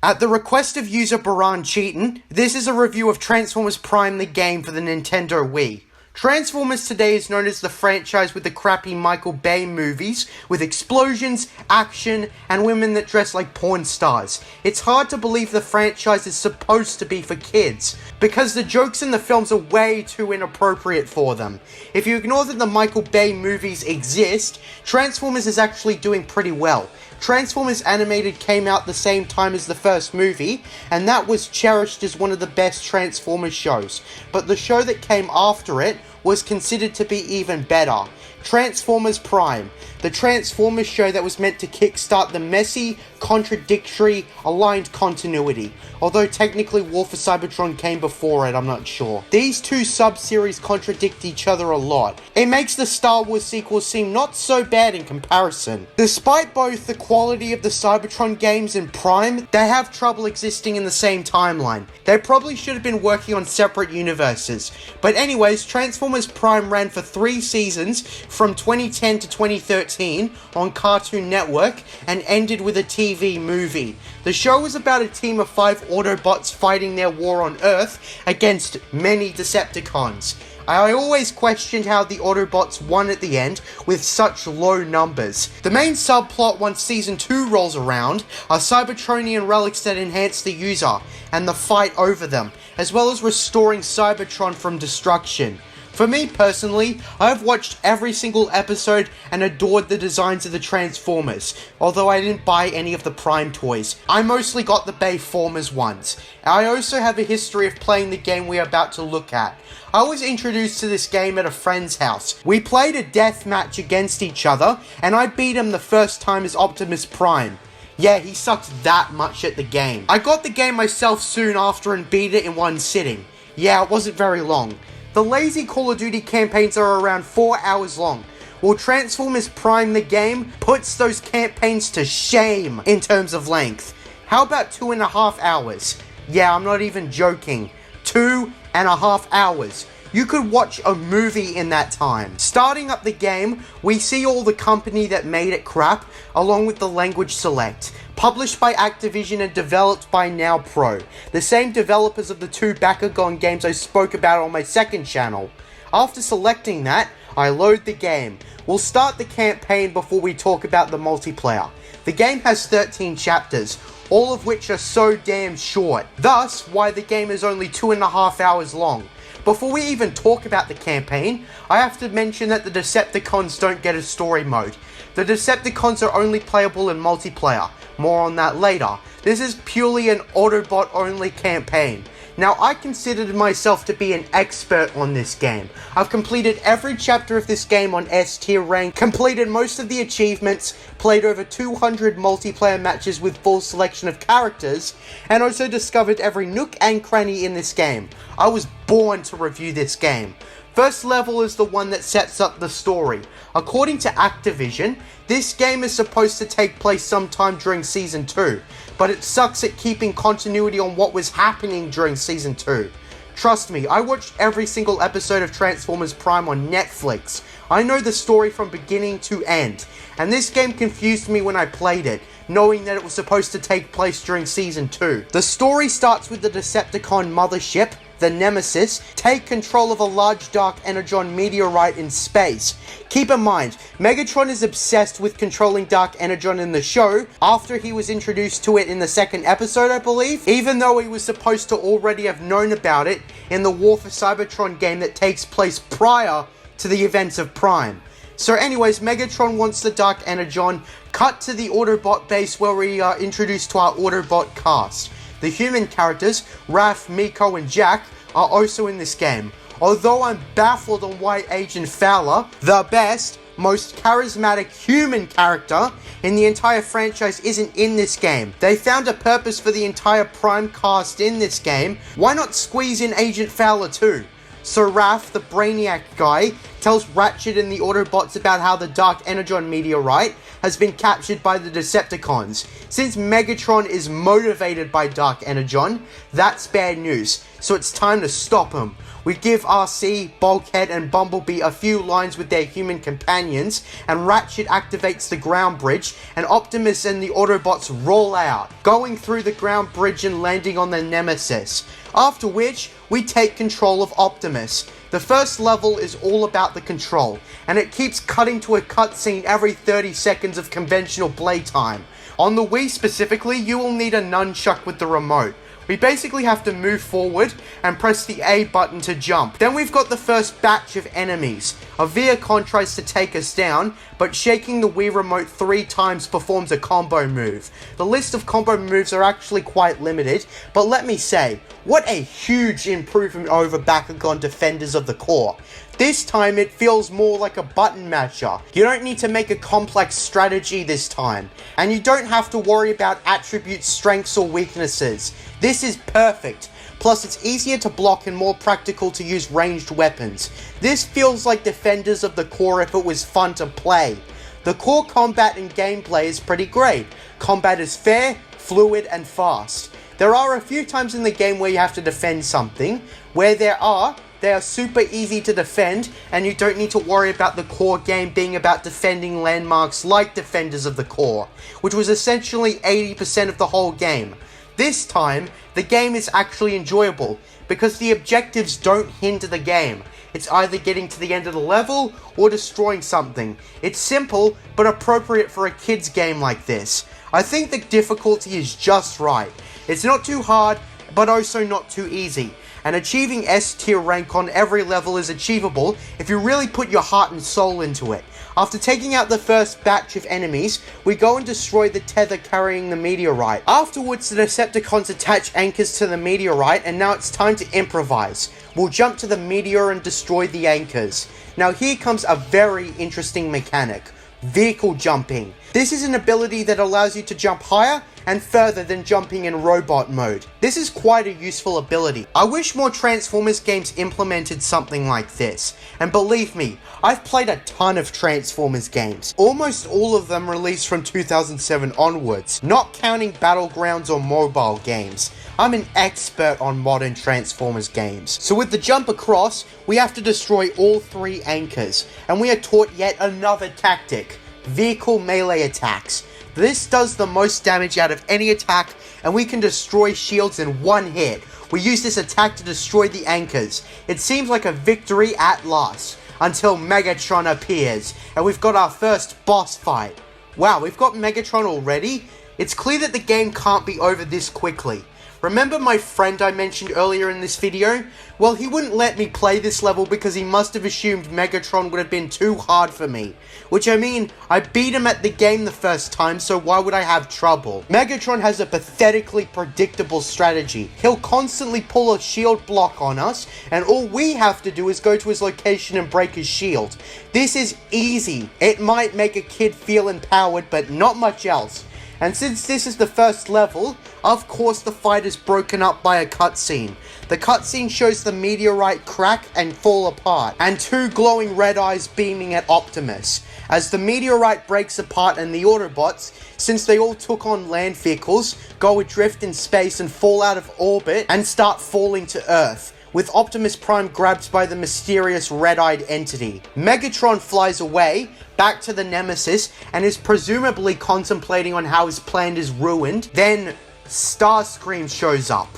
At the request of user Baran Cheatin, this is a review of Transformers Prime the game for the Nintendo Wii. Transformers today is known as the franchise with the crappy Michael Bay movies, with explosions, action, and women that dress like porn stars. It's hard to believe the franchise is supposed to be for kids, because the jokes in the films are way too inappropriate for them. If you ignore that the Michael Bay movies exist, Transformers is actually doing pretty well. Transformers Animated came out the same time as the first movie, and that was cherished as one of the best Transformers shows. But the show that came after it was considered to be even better. Transformers Prime, the Transformers show that was meant to kickstart the messy, contradictory, aligned continuity. Although technically War for Cybertron came before it, I'm not sure. These two sub-series contradict each other a lot. It makes the Star Wars sequels seem not so bad in comparison. Despite both the quality of the Cybertron games and Prime, they have trouble existing in the same timeline. They probably should have been working on separate universes. But anyways, Transformers Prime ran for 3 seasons from 2010 to 2013 on Cartoon Network and ended with a TV movie. The show was about a team of 5 Autobots fighting their war on Earth against many Decepticons. I always questioned how the Autobots won at the end with such low numbers. The main subplot once Season 2 rolls around are Cybertronian relics that enhance the user and the fight over them, as well as restoring Cybertron from destruction. For me personally, I've watched every single episode and adored the designs of the Transformers, although I didn't buy any of the Prime toys. I mostly got the Bayformers ones. I also have a history of playing the game we are about to look at. I was introduced to this game at a friend's house. We played a death match against each other, and I beat him the first time as Optimus Prime. Yeah, he sucks that much at the game. I got the game myself soon after and beat it in one sitting. Yeah, it wasn't very long. The lazy Call of Duty campaigns are around 4 hours long, while Transformers Prime the game puts those campaigns to shame in terms of length. How about 2.5 hours? Yeah, I'm not even joking. 2.5 hours. You could watch a movie in that time. Starting up the game, we see all the company that made it crap, along with the language select. Published by Activision and developed by Now Pro, the same developers of the 2 Bakugan games I spoke about on my second channel. After selecting that, I load the game. We'll start the campaign before we talk about the multiplayer. The game has 13 chapters, all of which are so damn short, thus why the game is only 2.5 hours long. Before we even talk about the campaign, I have to mention that the Decepticons don't get a story mode. The Decepticons are only playable in multiplayer. More on that later. This is purely an Autobot only campaign. Now, I considered myself to be an expert on this game. I've completed every chapter of this game on S tier rank, completed most of the achievements, played over 200 multiplayer matches with full selection of characters, and also discovered every nook and cranny in this game. I was born to review this game. First level is the one that sets up the story. According to Activision, this game is supposed to take place sometime during Season 2, but it sucks at keeping continuity on what was happening during Season 2. Trust me, I watched every single episode of Transformers Prime on Netflix. I know the story from beginning to end, and this game confused me when I played it, knowing that it was supposed to take place during Season 2. The story starts with the Decepticon mothership, the Nemesis, take control of a large dark energon meteorite in space. Keep in mind, Megatron is obsessed with controlling dark energon in the show, after he was introduced to it in the second episode, I believe, even though he was supposed to already have known about it in the War for Cybertron game that takes place prior to the events of Prime. So anyways, Megatron wants the dark energon. Cut to the Autobot base where we are introduced to our Autobot cast. The human characters, Raph, Miko, and Jack, are also in this game. Although I'm baffled on why Agent Fowler, the best, most charismatic human character in the entire franchise, isn't in this game. They found a purpose for the entire Prime cast in this game. Why not squeeze in Agent Fowler too? So Raph, the Brainiac guy, tells Ratchet and the Autobots about how the Dark Energon meteorite has been captured by the Decepticons. Since Megatron is motivated by Dark Energon, that's bad news, so it's time to stop him. We give RC, Bulkhead, and Bumblebee a few lines with their human companions, and Ratchet activates the ground bridge, and Optimus and the Autobots roll out, going through the ground bridge and landing on the Nemesis. After which, we take control of Optimus. The first level is all about the control, and it keeps cutting to a cutscene every 30 seconds of conventional playtime. On the Wii specifically, you will need a nunchuck with the remote. We basically have to move forward and press the A button to jump. Then we've got the first batch of enemies. A Viacon tries to take us down, but shaking the Wii remote 3 times performs a combo move. The list of combo moves are actually quite limited, but let me say, what a huge improvement over Bakugan Defenders of the Core. This time it feels more like a button masher. You don't need to make a complex strategy this time, and you don't have to worry about attribute strengths or weaknesses. This is perfect. Plus it's easier to block and more practical to use ranged weapons. This feels like Defenders of the Core if it was fun to play. The core combat and gameplay is pretty great. Combat is fair, fluid, and fast. There are a few times in the game where you have to defend something. Where they are super easy to defend, and you don't need to worry about the core game being about defending landmarks like Defenders of the Core, which was essentially 80% of the whole game. This time, the game is actually enjoyable, because the objectives don't hinder the game. It's either getting to the end of the level, or destroying something. It's simple, but appropriate for a kid's game like this. I think the difficulty is just right. It's not too hard, but also not too easy. And achieving S tier rank on every level is achievable if you really put your heart and soul into it. After taking out the first batch of enemies, we go and destroy the tether carrying the meteorite. Afterwards, the Decepticons attach anchors to the meteorite, and now it's time to improvise. We'll jump to the meteor and destroy the anchors. Now here comes a very interesting mechanic: vehicle jumping. This is an ability that allows you to jump higher and further than jumping in robot mode. This is quite a useful ability. I wish more Transformers games implemented something like this. And believe me, I've played a ton of Transformers games. Almost all of them released from 2007 onwards, not counting Battlegrounds or mobile games. I'm an expert on modern Transformers games. So with the jump across, we have to destroy all 3 anchors, and we are taught yet another tactic: vehicle melee attacks. This does the most damage out of any attack, and we can destroy shields in one hit. We use this attack to destroy the anchors. It seems like a victory at last, until Megatron appears, and we've got our first boss fight. Wow, we've got Megatron already? It's clear that the game can't be over this quickly. Remember my friend I mentioned earlier in this video? Well, he wouldn't let me play this level because he must have assumed Megatron would have been too hard for me. Which, I mean, I beat him at the game the first time, so why would I have trouble? Megatron has a pathetically predictable strategy. He'll constantly pull a shield block on us, and all we have to do is go to his location and break his shield. This is easy. It might make a kid feel empowered, but not much else. And since this is the first level, of course the fight is broken up by a cutscene. The cutscene shows the meteorite crack and fall apart, and 2 glowing red eyes beaming at Optimus. As the meteorite breaks apart and the Autobots, since they all took on land vehicles, go adrift in space and fall out of orbit and start falling to Earth, with Optimus Prime grabbed by the mysterious red-eyed entity. Megatron flies away, back to the Nemesis, and is presumably contemplating on how his plan is ruined. Then, Starscream shows up.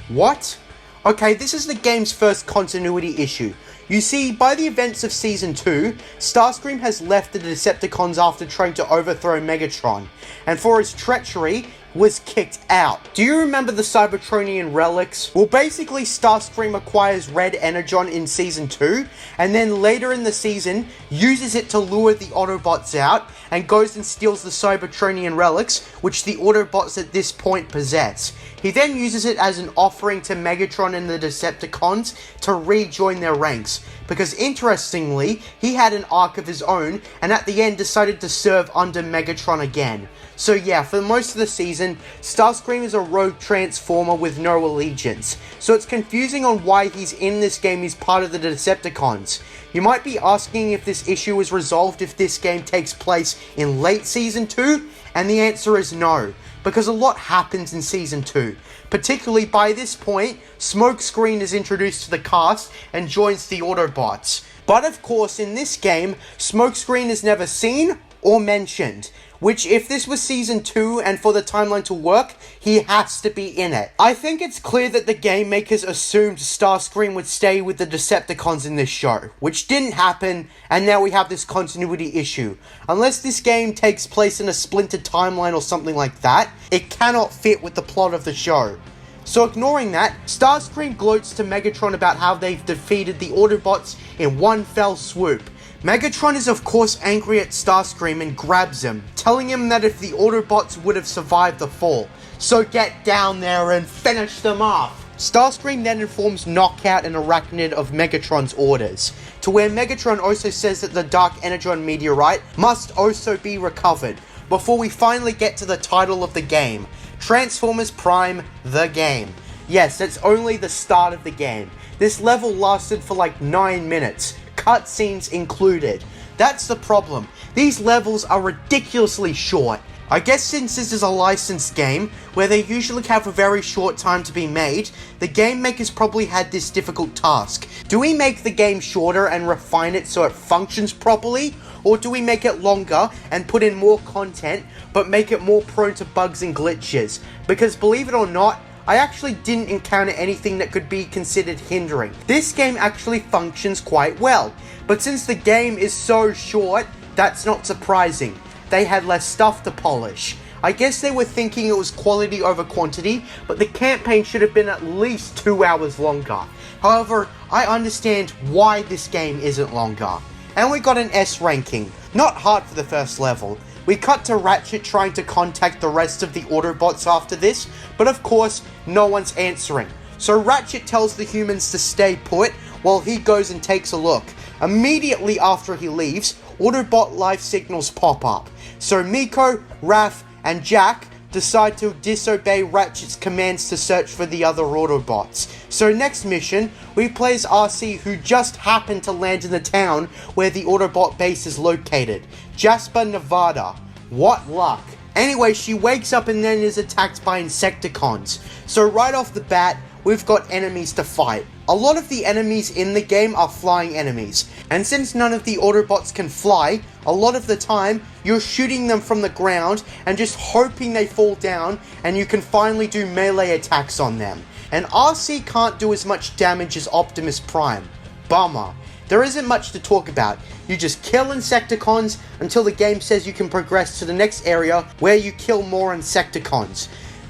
What? Okay, this is the game's first continuity issue. You see, by the events of Season 2, Starscream has left the Decepticons after trying to overthrow Megatron, and for his treachery, was kicked out. Do you remember the Cybertronian relics? Well, basically Starscream acquires Red Energon in Season 2, and then later in the season, uses it to lure the Autobots out, and goes and steals the Cybertronian relics, which the Autobots at this point possess. He then uses it as an offering to Megatron and the Decepticons to rejoin their ranks, because interestingly, he had an arc of his own, and at the end decided to serve under Megatron again. So yeah, for most of the season, Starscream is a rogue transformer with no allegiance, so it's confusing on why he's in this game. He's part of the Decepticons. You might be asking if this issue is resolved if this game takes place in late Season 2, and the answer is no, because a lot happens in Season 2. Particularly by this point, Smokescreen is introduced to the cast and joins the Autobots. But of course, in this game, Smokescreen is never seen or mentioned, which if this was Season 2 and for the timeline to work, he has to be in it. I think it's clear that the game makers assumed Starscream would stay with the Decepticons in this show, which didn't happen, and now we have this continuity issue. Unless this game takes place in a splintered timeline or something like that, it cannot fit with the plot of the show. So ignoring that, Starscream gloats to Megatron about how they've defeated the Autobots in one fell swoop. Megatron is of course angry at Starscream and grabs him, telling him that if the Autobots would have survived the fall, so get down there and finish them off. Starscream then informs Knockout and Arachnid of Megatron's orders, to where Megatron also says that the Dark Energon meteorite must also be recovered, before we finally get to the title of the game, Transformers Prime The Game. Yes, that's only the start of the game. This level lasted for like 9 minutes. Cutscenes included. That's the problem. These levels are ridiculously short. I guess since this is a licensed game, where they usually have a very short time to be made, the game makers probably had this difficult task. Do we make the game shorter and refine it so it functions properly? Or do we make it longer and put in more content, but make it more prone to bugs and glitches? Because believe it or not, I actually didn't encounter anything that could be considered hindering. This game actually functions quite well, but since the game is so short, that's not surprising. They had less stuff to polish. I guess they were thinking it was quality over quantity, but the campaign should have been at least 2 hours longer. However, I understand why this game isn't longer. And we got an S ranking. Not hard for the first level. We cut to Ratchet trying to contact the rest of the Autobots after this, but of course, no one's answering. So Ratchet tells the humans to stay put while he goes and takes a look. Immediately after he leaves, Autobot life signals pop up. So Miko, Raph, and Jack decide to disobey Ratchet's commands to search for the other Autobots. So next mission, we play as RC, who just happened to land in the town where the Autobot base is located, Jasper, Nevada. What luck. Anyway, she wakes up and then is attacked by Insecticons. So right off the bat, we've got enemies to fight. A lot of the enemies in the game are flying enemies, and since none of the Autobots can fly, a lot of the time, you're shooting them from the ground and just hoping they fall down and you can finally do melee attacks on them. And RC can't do as much damage as Optimus Prime. Bummer. There isn't much to talk about. You just kill Insecticons until the game says you can progress to the next area where you kill more Insecticons.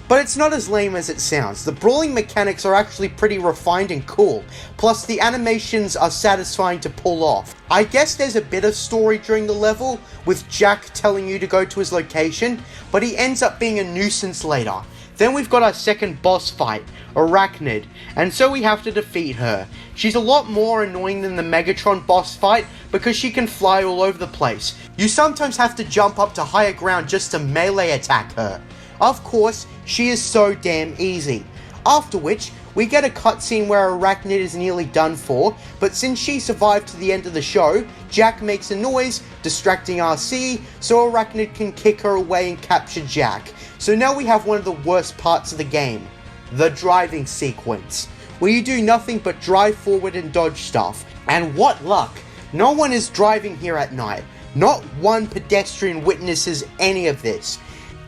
But it's not as lame as it sounds. The brawling mechanics are actually pretty refined and cool, plus the animations are satisfying to pull off. I guess there's a bit of story during the level, with Jack telling you to go to his location, but he ends up being a nuisance later. Then we've got our second boss fight, Arachnid, and so we have to defeat her. She's a lot more annoying than the Megatron boss fight because she can fly all over the place. You sometimes have to jump up to higher ground just to melee attack her. Of course, she is so damn easy. After which, we get a cutscene where Arachnid is nearly done for, but since she survived to the end of the show, Jack makes a noise, distracting RC, so Arachnid can kick her away and capture Jack. So now we have one of the worst parts of the game, the driving sequence, where you do nothing but drive forward and dodge stuff. And what luck, no one is driving here at night. Not one pedestrian witnesses any of this.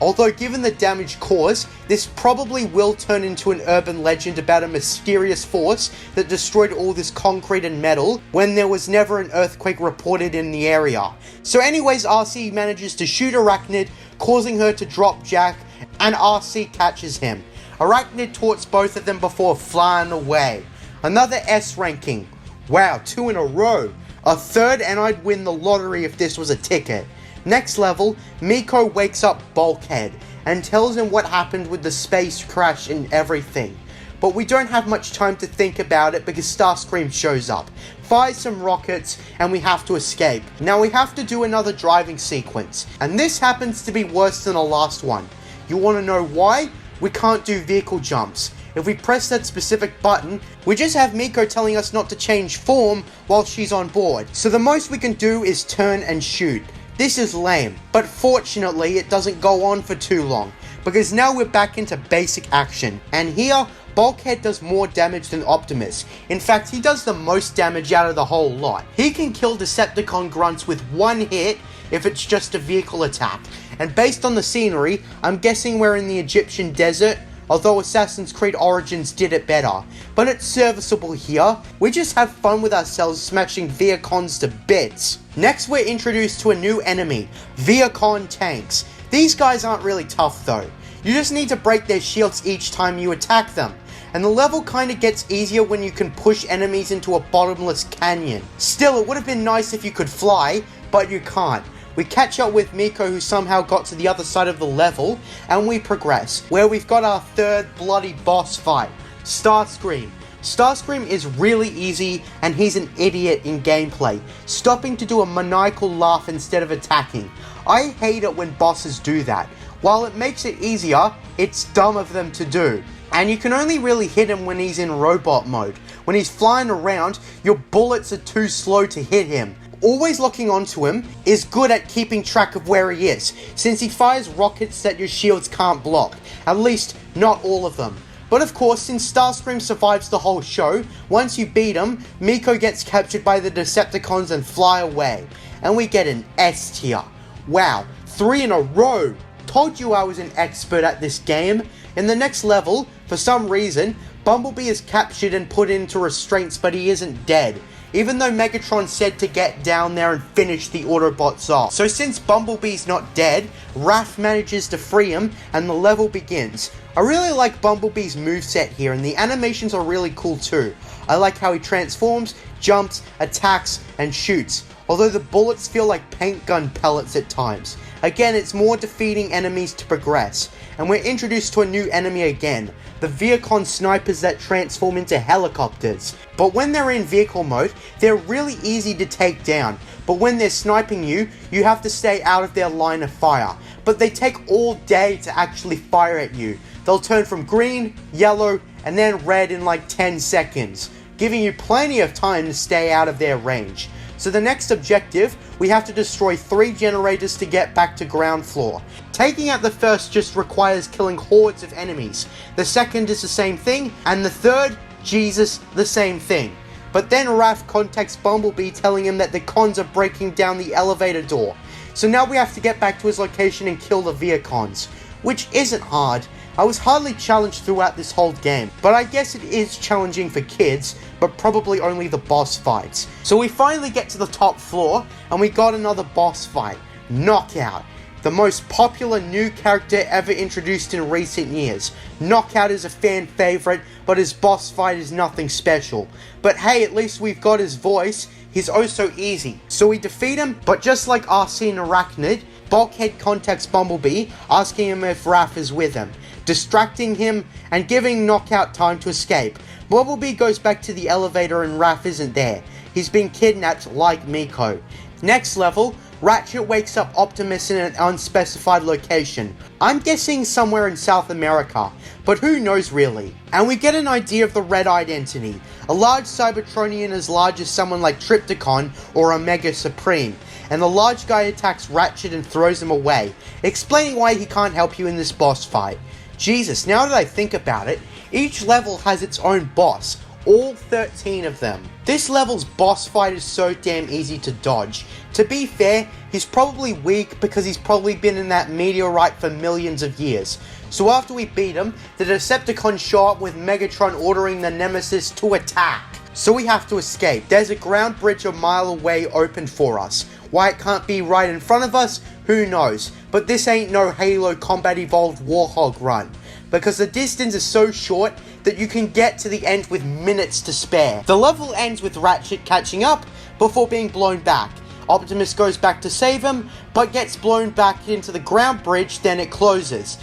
Although given the damage caused, this probably will turn into an urban legend about a mysterious force that destroyed all this concrete and metal when there was never an earthquake reported in the area. So anyways, RC manages to shoot Arachnid, causing her to drop Jack, and RC catches him. Arachnid taunts both of them before flying away. Another S ranking. Wow, 2 in a row. A third and I'd win the lottery if this was a ticket. Next level, Miko wakes up Bulkhead and tells him what happened with the space crash and everything. but we don't have much time to think about it because Starscream shows up, fires some rockets, and we have to escape. Now we have to do another driving sequence, and this happens to be worse than the last one. You want to know why? We can't do vehicle jumps. If we press that specific button, we just have Miko telling us not to change form while she's on board. So the most we can do is turn and shoot. This is lame, but fortunately it doesn't go on for too long, because now we're back into basic action. And here, Bulkhead does more damage than Optimus. In fact, he does the most damage out of the whole lot. He can kill Decepticon grunts with one hit if it's just a vehicle attack. And based on the scenery, I'm guessing we're in the Egyptian desert, although Assassin's Creed Origins did it better. But it's serviceable here. We just have fun with ourselves smashing Viacons to bits. Next we're introduced to a new enemy, Viacon tanks. These guys aren't really tough though. You just need to break their shields each time you attack them. And the level kinda gets easier when you can push enemies into a bottomless canyon. Still, it would have been nice if you could fly, but you can't. We catch up with Miko, who somehow got to the other side of the level, and we progress, where we've got our third bloody boss fight, Starscream. Starscream is really easy, and he's an idiot in gameplay, stopping to do a maniacal laugh instead of attacking. I hate it when bosses do that. While it makes it easier, it's dumb of them to do. And you can only really hit him when he's in robot mode. When he's flying around, your bullets are too slow to hit him. Always locking onto him is good at keeping track of where he is, since he fires rockets that your shields can't block. At least, not all of them. But of course, since Starscream survives the whole show, once you beat him, Miko gets captured by the Decepticons and fly away. And we get an S tier. Wow, 3 in a row! Told you I was an expert at this game. In the next level, for some reason, Bumblebee is captured and put into restraints, but he isn't dead, even though Megatron said to get down there and finish the Autobots off. So since Bumblebee's not dead, Raph manages to free him and the level begins. I really like Bumblebee's moveset here, and the animations are really cool too. I like how he transforms, jumps, attacks, and shoots, although the bullets feel like paint gun pellets at times. Again, it's more defeating enemies to progress, and we're introduced to a new enemy again, the Viacon snipers that transform into helicopters. But when they're in vehicle mode, they're really easy to take down, but when they're sniping you, you have to stay out of their line of fire. But they take all day to actually fire at you. They'll turn from green, yellow, and then red in like 10 seconds, giving you plenty of time to stay out of their range. So the next objective, we have to destroy 3 generators to get back to ground floor. Taking out the first just requires killing hordes of enemies. The second is the same thing, and the third, Jesus, the same thing. But then Raph contacts Bumblebee telling him that the cons are breaking down the elevator door. So now we have to get back to his location and kill the Viacons, which isn't hard. I was hardly challenged throughout this whole game, but I guess it is challenging for kids, but probably only the boss fights. So we finally get to the top floor, and we got another boss fight, Knockout. The most popular new character ever introduced in recent years. Knockout is a fan favorite, but his boss fight is nothing special. But hey, at least we've got his voice. He's oh so easy. So we defeat him, but just like RC and Arachnid, Bulkhead contacts Bumblebee, asking him if Raph is with him, distracting him and giving Knockout time to escape. Bumblebee goes back to the elevator and Raph isn't there. He's been kidnapped like Miko. Next level, Ratchet wakes up Optimus in an unspecified location. I'm guessing somewhere in South America, but who knows really. And we get an idea of the Red-Eyed entity, a large Cybertronian as large as someone like Trypticon or Omega Supreme. And the large guy attacks Ratchet and throws him away, explaining why he can't help you in this boss fight. Jesus, now that I think about it, each level has its own boss, all 13 of them. This level's boss fight is so damn easy to dodge. To be fair, he's probably weak because he's probably been in that meteorite for millions of years. So after we beat him, the Decepticons show up with Megatron ordering the Nemesis to attack. So we have to escape. There's a ground bridge a mile away open for us. Why it can't be right in front of us, who knows. But this ain't no Halo Combat Evolved Warhog run, because the distance is so short that you can get to the end with minutes to spare. The level ends with Ratchet catching up before being blown back. Optimus goes back to save him, but gets blown back into the ground bridge, then it closes.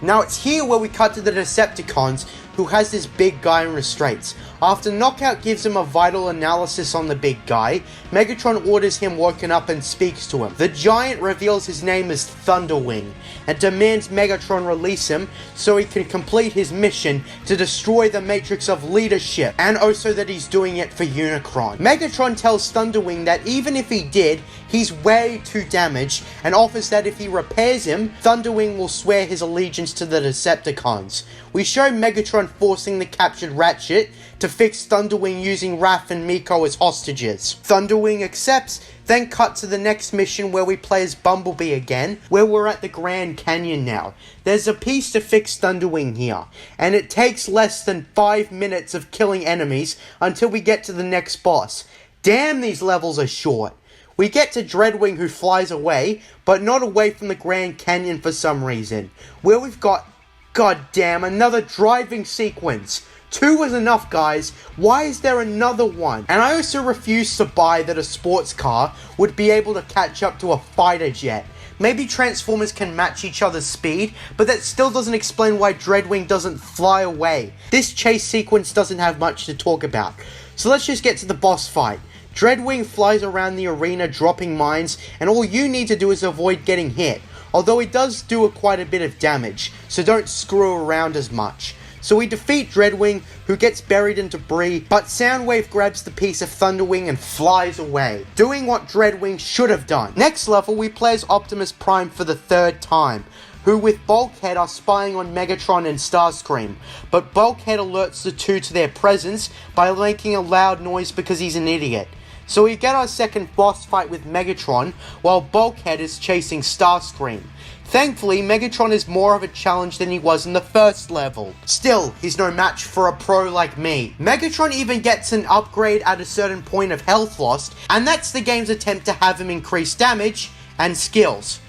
Now it's here where we cut to the Decepticons, who has this big guy in restraints. After Knockout gives him a vital analysis on the big guy, Megatron orders him woken up and speaks to him. The giant reveals his name is Thunderwing and demands Megatron release him so he can complete his mission to destroy the Matrix of Leadership, and also that he's doing it for Unicron. Megatron tells Thunderwing that even if he did, he's way too damaged, and offers that if he repairs him, Thunderwing will swear his allegiance to the Decepticons. We show Megatron forcing the captured Ratchet to fix Thunderwing using Raph and Miko as hostages. Thunderwing accepts, then cut to the next mission where we play as Bumblebee again, where we're at the Grand Canyon now. There's a piece to fix Thunderwing here, and it takes less than 5 minutes of killing enemies until we get to the next boss. Damn, these levels are short. We get to Dreadwing, who flies away, but not away from the Grand Canyon for some reason, where we've got, goddamn, another driving sequence. 2 was enough, guys. Why is there another one? And I also refuse to buy that a sports car would be able to catch up to a fighter jet. Maybe Transformers can match each other's speed, but that still doesn't explain why Dreadwing doesn't fly away. This chase sequence doesn't have much to talk about. So let's just get to the boss fight. Dreadwing flies around the arena dropping mines, and all you need to do is avoid getting hit. Although he does do quite a bit of damage, so don't screw around as much. So we defeat Dreadwing, who gets buried in debris, but Soundwave grabs the piece of Thunderwing and flies away, doing what Dreadwing should have done. Next level, we play as Optimus Prime for the 3rd time, who with Bulkhead are spying on Megatron and Starscream, but Bulkhead alerts the two to their presence by making a loud noise because he's an idiot. So we get our second boss fight with Megatron, while Bulkhead is chasing Starscream. Thankfully, Megatron is more of a challenge than he was in the first level. Still, he's no match for a pro like me. Megatron even gets an upgrade at a certain point of health lost, and that's the game's attempt to have him increase damage and skills.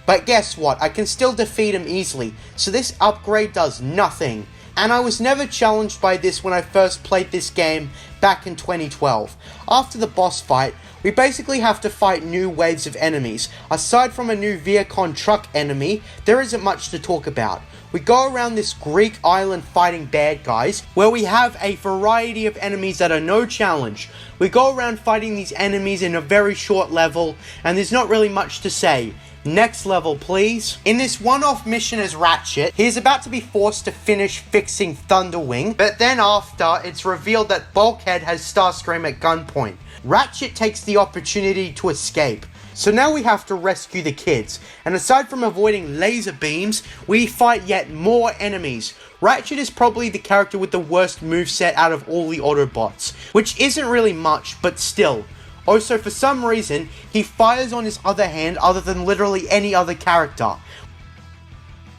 But guess what, I can still defeat him easily, so this upgrade does nothing. And I was never challenged by this when I first played this game back in 2012. After the boss fight, we basically have to fight new waves of enemies. Aside from a new Viacon truck enemy, there isn't much to talk about. We go around this Greek island fighting bad guys, where we have a variety of enemies that are no challenge. We go around fighting these enemies in a very short level, and there's not really much to say. Next level, please. In this one-off mission as Ratchet, he is about to be forced to finish fixing Thunderwing, but then after, it's revealed that Bulkhead has Starscream at gunpoint. Ratchet takes the opportunity to escape. So now we have to rescue the kids, and aside from avoiding laser beams, we fight yet more enemies. Ratchet is probably the character with the worst moveset out of all the Autobots, which isn't really much, but still. Also, for some reason, he fires on his other hand other than literally any other character.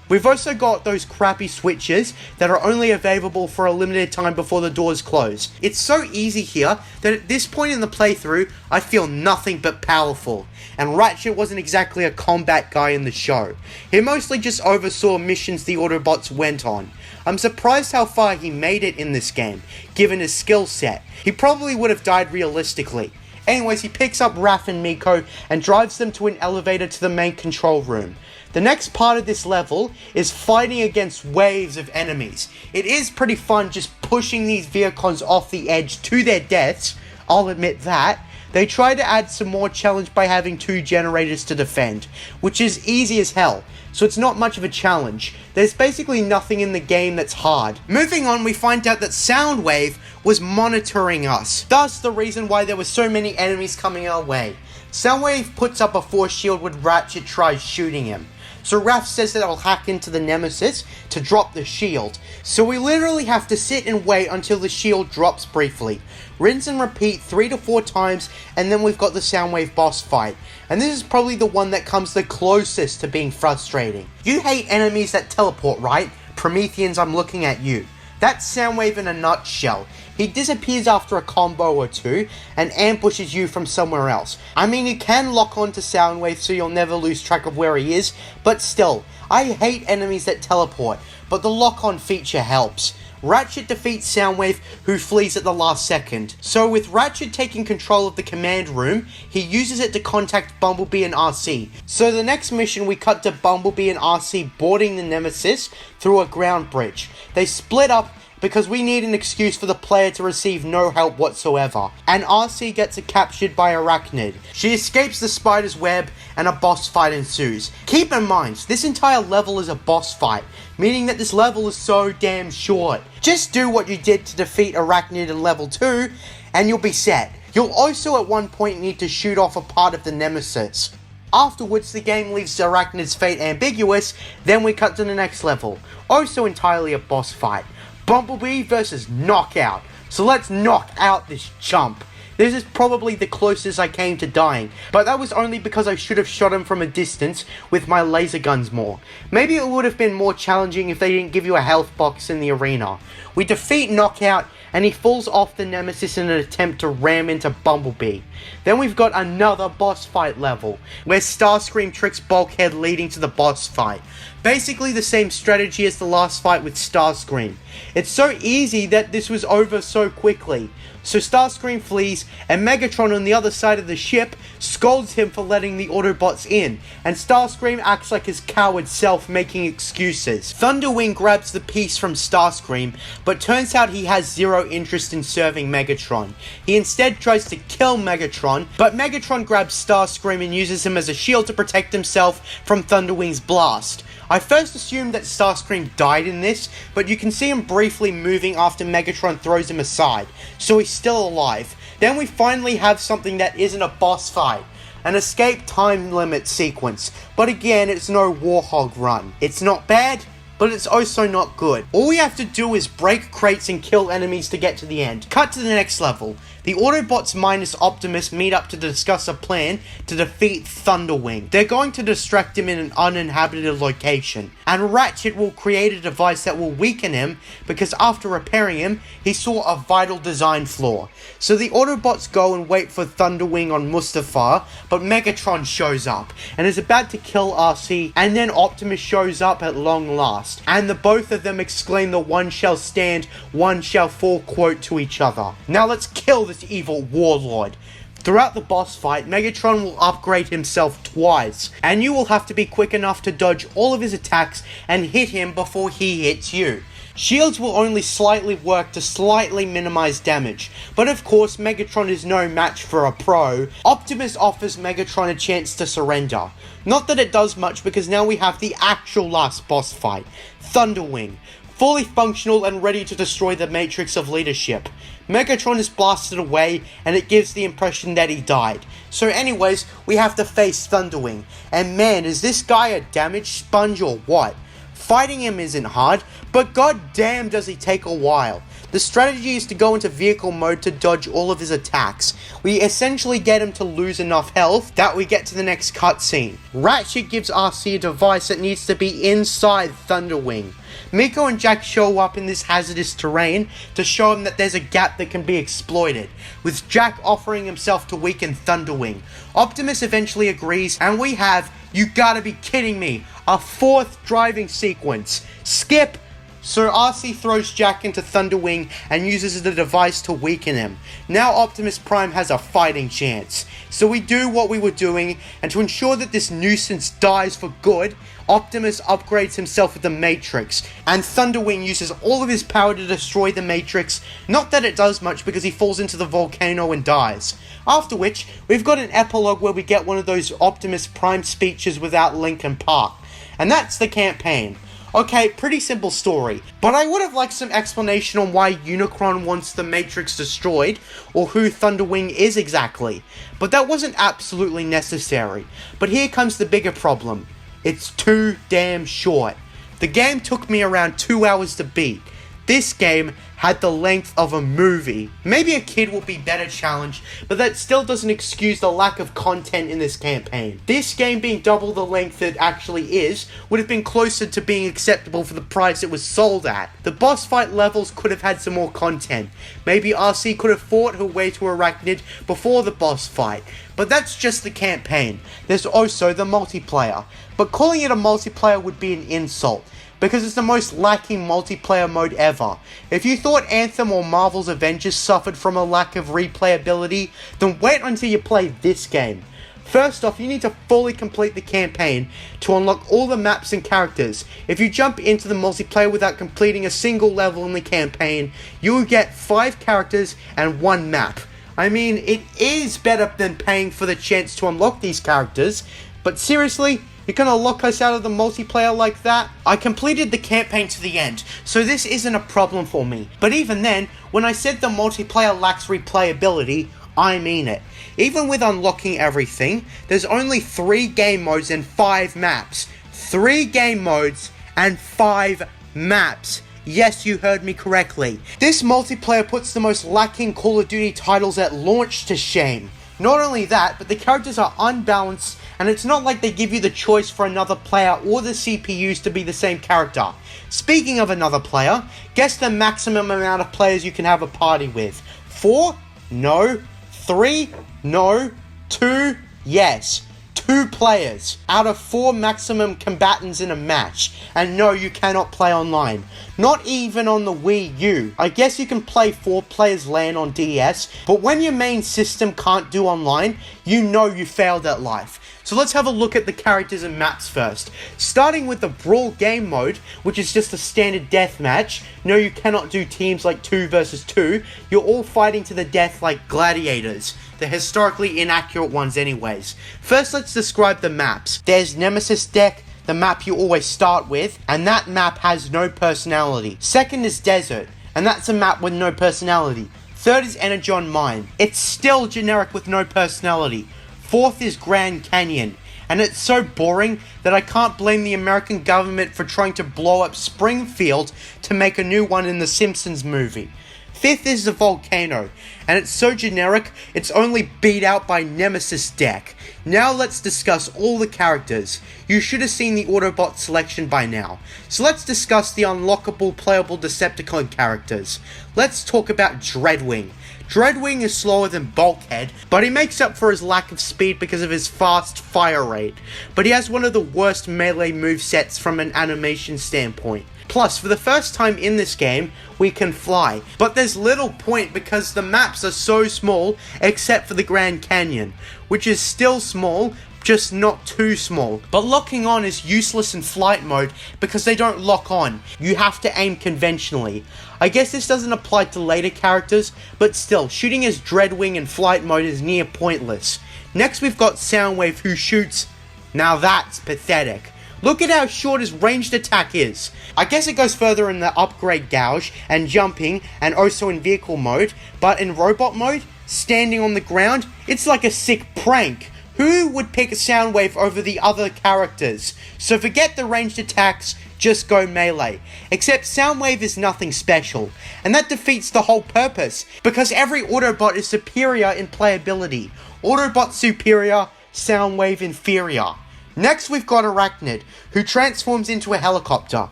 We've also got those crappy switches that are only available for a limited time before the doors close. It's so easy here that at this point in the playthrough, I feel nothing but powerful. And Ratchet wasn't exactly a combat guy in the show. He mostly just oversaw missions the Autobots went on. I'm surprised how far he made it in this game, given his skill set. He probably would have died realistically. Anyways, he picks up Raph and Miko and drives them to an elevator to the main control room. The next part of this level is fighting against waves of enemies. It is pretty fun just pushing these Viacons off the edge to their deaths, I'll admit that. They try to add some more challenge by having 2 generators to defend, which is easy as hell, so it's not much of a challenge. There's basically nothing in the game that's hard. Moving on, we find out that Soundwave was monitoring us, thus the reason why there were so many enemies coming our way. Soundwave puts up a force shield when Ratchet tries shooting him. So Raph says that it'll hack into the Nemesis to drop the shield. So we literally have to sit and wait until the shield drops briefly. Rinse and repeat 3 to 4 times, and then we've got the Soundwave boss fight. And this is probably the one that comes the closest to being frustrating. You hate enemies that teleport, right? Prometheans, I'm looking at you. That's Soundwave in a nutshell. He disappears after a combo or 2 and ambushes you from somewhere else. I mean, you can lock on to Soundwave so you'll never lose track of where he is, but still, I hate enemies that teleport, but the lock-on feature helps. Ratchet defeats Soundwave, who flees at the last second. So with Ratchet taking control of the command room, he uses it to contact Bumblebee and RC. So the next mission, we cut to Bumblebee and RC boarding the Nemesis through a ground bridge. They split up because we need an excuse for the player to receive no help whatsoever, and RC gets captured by Arachnid. She escapes the spider's web and a boss fight ensues. Keep in mind, this entire level is a boss fight, meaning that this level is so damn short. Just do what you did to defeat Arachnid in level 2 and you'll be set. You'll also at one point need to shoot off a part of the Nemesis. Afterwards, the game leaves Arachnid's fate ambiguous, then we cut to the next level, also entirely a boss fight. Bumblebee versus Knockout. So let's knock out this chump. This is probably the closest I came to dying, but that was only because I should have shot him from a distance with my laser guns more. Maybe it would have been more challenging if they didn't give you a health box in the arena. We defeat Knockout, and he falls off the Nemesis in an attempt to ram into Bumblebee. Then we've got another boss fight level, where Starscream tricks Bulkhead, leading to the boss fight. Basically the same strategy as the last fight with Starscream. It's so easy that this was over so quickly. So Starscream flees, and Megatron on the other side of the ship scolds him for letting the Autobots in, and Starscream acts like his coward self, making excuses. Thunderwing grabs the piece from Starscream, but turns out he has zero interest in serving Megatron. He instead tries to kill Megatron, but Megatron grabs Starscream and uses him as a shield to protect himself from Thunderwing's blast. I first assumed that Starscream died in this, but you can see him briefly moving after Megatron throws him aside, so he's still alive. Then we finally have something that isn't a boss fight, an escape time limit sequence, but again it's no Warhog run. It's not bad, but it's also not good. All we have to do is break crates and kill enemies to get to the end. Cut to the next level. The Autobots minus Optimus meet up to discuss a plan to defeat Thunderwing. They're going to distract him in an uninhabited location, and Ratchet will create a device that will weaken him because after repairing him, he saw a vital design flaw. So the Autobots go and wait for Thunderwing on Mustafar, but Megatron shows up and is about to kill RC, and then Optimus shows up at long last, and the both of them exclaim the "one shall stand, one shall fall" quote to each other. Now let's kill this evil warlord. Throughout the boss fight, Megatron will upgrade himself twice, and you will have to be quick enough to dodge all of his attacks and hit him before he hits you. Shields will only slightly work to slightly minimize damage, but of course Megatron is no match for a pro. Optimus offers Megatron a chance to surrender. Not that it does much, because now we have the actual last boss fight, Thunderwing. Fully functional and ready to destroy the Matrix of Leadership. Megatron is blasted away, and it gives the impression that he died. So anyways, we have to face Thunderwing. And man, is this guy a damage sponge or what? Fighting him isn't hard, but goddamn does he take a while. The strategy is to go into vehicle mode to dodge all of his attacks. We essentially get him to lose enough health that we get to the next cutscene. Ratchet gives RC a device that needs to be inside Thunderwing. Miko and Jack show up in this hazardous terrain to show him that there's a gap that can be exploited, with Jack offering himself to weaken Thunderwing. Optimus eventually agrees, and we have, you gotta be kidding me, a fourth driving sequence. Skip! So RC throws Jack into Thunderwing and uses the device to weaken him. Now Optimus Prime has a fighting chance. So we do what we were doing, and to ensure that this nuisance dies for good, Optimus upgrades himself with the Matrix, and Thunderwing uses all of his power to destroy the Matrix. Not that it does much, because he falls into the volcano and dies. After which, we've got an epilogue where we get one of those Optimus Prime speeches without Linkin Park. And that's the campaign. Okay, pretty simple story, but I would have liked some explanation on why Unicron wants the Matrix destroyed, or who Thunderwing is exactly, but that wasn't absolutely necessary. But here comes the bigger problem. It's too damn short. The game took me around 2 hours to beat. This game had the length of a movie. Maybe a kid will be better challenged, but that still doesn't excuse the lack of content in this campaign. This game being double the length it actually is would have been closer to being acceptable for the price it was sold at. The boss fight levels could have had some more content. Maybe RC could have fought her way to Arachnid before the boss fight. But that's just the campaign. There's also the multiplayer. But calling it a multiplayer would be an insult. because it's the most lacking multiplayer mode ever. If you thought Anthem or Marvel's Avengers suffered from a lack of replayability, then wait until you play this game. First off, you need to fully complete the campaign to unlock all the maps and characters. If you jump into the multiplayer without completing a single level in the campaign, you will get 5 characters and 1 map. I mean, it is better than paying for the chance to unlock these characters, but seriously, you're gonna lock us out of the multiplayer like that? I completed the campaign to the end, so this isn't a problem for me. But even then, when I said the multiplayer lacks replayability, I mean it. Even with unlocking everything, there's only 3 game modes and 5 maps. 3 game modes and 5 maps. Yes, you heard me correctly. This multiplayer puts the most lacking Call of Duty titles at launch to shame. Not only that, but the characters are unbalanced, and it's not like they give you the choice for another player or the CPUs to be the same character. Speaking of another player, guess the maximum amount of players you can have a party with. 4? No. 3? No. 2? Yes. 2 players out of 4 maximum combatants in a match. And no, you cannot play online. Not even on the Wii U. I guess you can play 4 players LAN on DS, but when your main system can't do online, you know you failed at life. So let's have a look at the characters and maps first. Starting with the Brawl game mode, which is just a standard deathmatch. No, you cannot do teams like 2 versus 2. You're all fighting to the death like gladiators. The historically inaccurate ones anyways. First, let's describe the maps. There's Nemesis Deck, the map you always start with, and that map has no personality. Second is Desert, and that's a map with no personality. Third is Energon Mine. It's still generic with no personality. Fourth is Grand Canyon, and it's so boring that I can't blame the American government for trying to blow up Springfield to make a new one in the Simpsons movie. Fifth is the Volcano, and it's so generic, it's only beat out by Nemesis Deck. Now let's discuss all the characters. You should have seen the Autobot selection by now. So let's discuss the unlockable playable Decepticon characters. Let's talk about Dreadwing. Dreadwing is slower than Bulkhead, but he makes up for his lack of speed because of his fast fire rate. But he has one of the worst melee movesets from an animation standpoint. Plus, for the first time in this game, we can fly. But there's little point because the maps are so small, except for the Grand Canyon, which is still small, just not too small. But locking on is useless in flight mode because they don't lock on. You have to aim conventionally. I guess this doesn't apply to later characters, but still, shooting as Dreadwing in flight mode is near pointless. Next we've got Soundwave, who shoots... Now that's pathetic. Look at how short his ranged attack is. I guess it goes further in the upgrade gouge and jumping and also in vehicle mode, but in robot mode, standing on the ground, it's like a sick prank. Who would pick Soundwave over the other characters? So forget the ranged attacks, just go melee. Except Soundwave is nothing special, and that defeats the whole purpose, because every Autobot is superior in playability. Autobot superior, Soundwave inferior. Next we've got Arachnid, who transforms into a helicopter,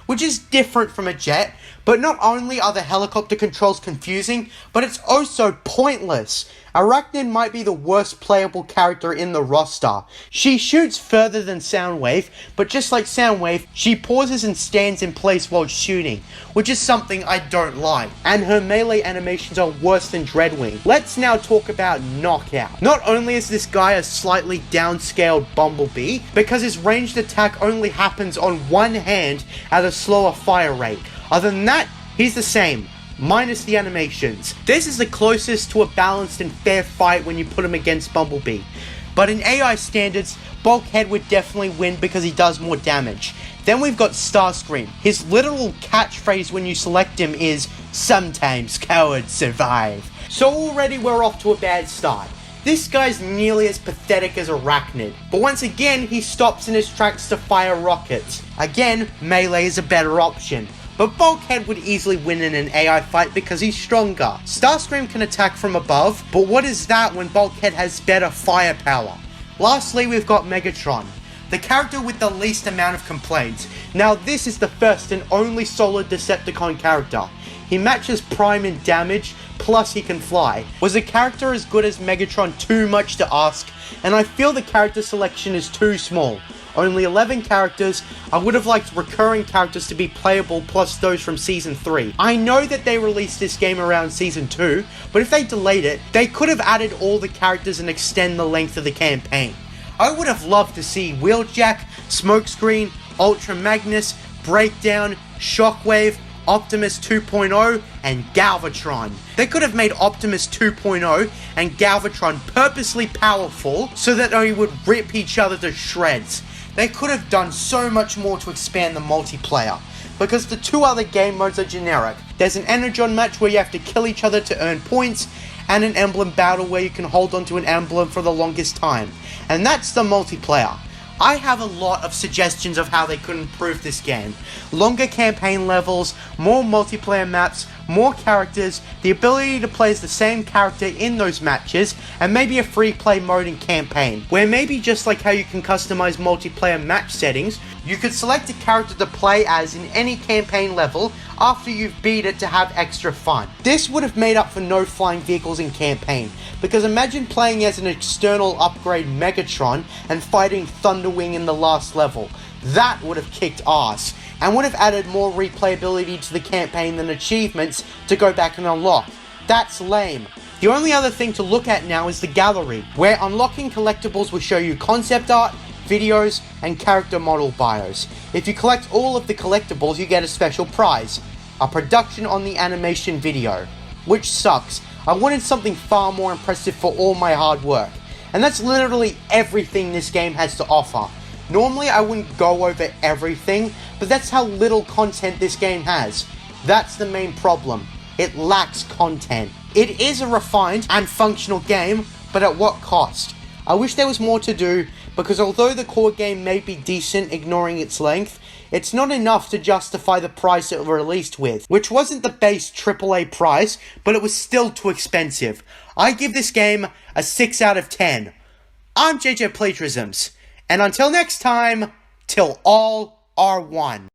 which is different from a jet, but not only are the helicopter controls confusing, but it's also pointless. Arachnid might be the worst playable character in the roster. She shoots further than Soundwave, but just like Soundwave, she pauses and stands in place while shooting, which is something I don't like. And her melee animations are worse than Dreadwing. Let's now talk about Knockout. Not only is this guy a slightly downscaled Bumblebee, because his ranged attack only happens on one hand at a slower fire rate. Other than that, he's the same, minus the animations. This is the closest to a balanced and fair fight when you put him against Bumblebee. But in AI standards, Bulkhead would definitely win because he does more damage. Then we've got Starscream. His literal catchphrase when you select him is, "Sometimes cowards survive." So already we're off to a bad start. This guy's nearly as pathetic as Arachnid, but once again he stops in his tracks to fire rockets. Again, melee is a better option. But Bulkhead would easily win in an AI fight because he's stronger. Starscream can attack from above, but what is that when Bulkhead has better firepower? Lastly, we've got Megatron, the character with the least amount of complaints. Now this is the first and only solid Decepticon character. He matches Prime in damage, plus he can fly. Was a character as good as Megatron too much to ask? And I feel the character selection is too small. only 11 characters. I would have liked recurring characters to be playable plus those from Season 3. I know that they released this game around Season 2, but if they delayed it, they could have added all the characters and extend the length of the campaign. I would have loved to see Wheeljack, Smokescreen, Ultra Magnus, Breakdown, Shockwave, Optimus 2.0, and Galvatron. They could have made Optimus 2.0 and Galvatron purposely powerful so that they would rip each other to shreds. They could have done so much more to expand the multiplayer, because the two other game modes are generic. There's an Energon match where you have to kill each other to earn points, and an emblem battle where you can hold onto an emblem for the longest time. And that's the multiplayer. I have a lot of suggestions of how they could improve this game. Longer campaign levels, more multiplayer maps, more characters, the ability to play as the same character in those matches, and maybe a free play mode in campaign, where maybe just like how you can customize multiplayer match settings, you could select a character to play as in any campaign level after you've beat it to have extra fun. This would have made up for no flying vehicles in campaign, because imagine playing as an external upgrade Megatron and fighting Thunderwing in the last level. That would have kicked ass, and would have added more replayability to the campaign than achievements to go back and unlock. That's lame. The only other thing to look at now is the gallery, where unlocking collectibles will show you concept art, videos, and character model bios. If you collect all of the collectibles, you get a special prize, a production on the animation video, which sucks. I wanted something far more impressive for all my hard work, and that's literally everything this game has to offer. Normally I wouldn't go over everything, but that's how little content this game has. That's the main problem. It lacks content. It is a refined and functional game, but at what cost? I wish there was more to do, because although the core game may be decent ignoring its length, it's not enough to justify the price it was released with, which wasn't the base AAA price, but it was still too expensive. I give this game a 6 out of 10. I'm JJ Plagiarisms, and until next time, till all are one.